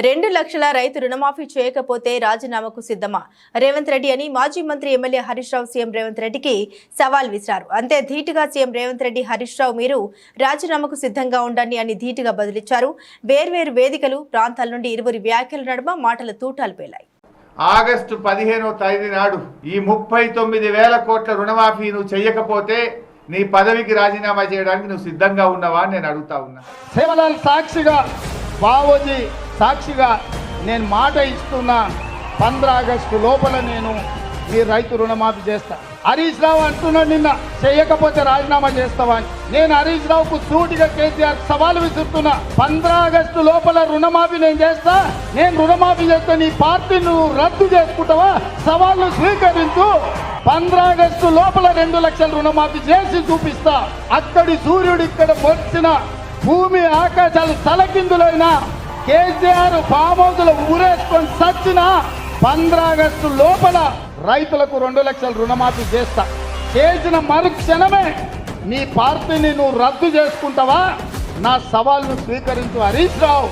2 లక్షల రైతు రుణమాఫీ చేయకపోతే రాజీనామాకు సిద్ధమా? రేవంత్ రెడ్డి అని మాజీ మంత్రి ఎమ్మెల్యే హరీష్ రావు సీఎం రేవంత్ రెడ్డికి సవాల్ విసిరారు. అంతే ధీటుగా సీఎం రేవంత్ రెడ్డి హరీష్ రావు మీరు రాజీనామాకు సిద్ధంగా ఉండండి అని ధీటుగా బదిలిచ్చారు. వేర్వేరు వేదికలు ప్రాంతాల నుండి ఇరువురి వ్యాఖ్యల నడుమ మాటల తూటాలు పేలాయి. ఆగస్టు 15వ తేదీ నాడు ఈ 39,000 కోట్ల రుణమాఫీ నువ్వు చేయకపోతే నీ పదవికి రాజీనామా చేయడానికి నువ్వు సిద్ధంగా ఉన్నావా అని నేను అడుగుతా ఉన్నా. సేవలాల్ సాక్షిగా, బావోజీ సాక్షిగా నేను మాట ఇస్తున్నా, 15 ఆగస్టు లోపల నేను ఈ రైతు రుణమాఫీ చేస్తా. హరీష్ రావు అంటున్నాడు నిన్న చేయకపోతే రాజీనామా చేస్తావా అని. నేను హరీష్ రావుకు సూటిగా కేసీఆర్ సవాలు విసురుతున్నా, 15 ఆగస్టు లోపల రుణమాఫీ నేను చేస్తా. నేను రుణమాఫీ చేస్తే నీ పార్టీ నువ్వు రద్దు చేసుకుంటావా? సవాళ్ళు స్వీకరించు. 15 ఆగస్టు లోపల 2 లక్షల రుణమాఫీ చేసి చూపిస్తా. అక్కడి సూర్యుడు ఇక్కడ వచ్చిన భూమి ఆకాశాలు తలకిందులైనా కేసీఆర్ ఫామ్ హౌస్లో ఊరేసుకొని సచ్చిన 15 ఆగస్టు లోపల రైతులకు 2 లక్షల రుణమాఫీ చేస్తా. చేసిన మరుక్షణమే నీ పార్టీని నువ్వు రద్దు చేసుకుంటావా? నా సవాల్ను స్వీకరించు హరీష్ రావు.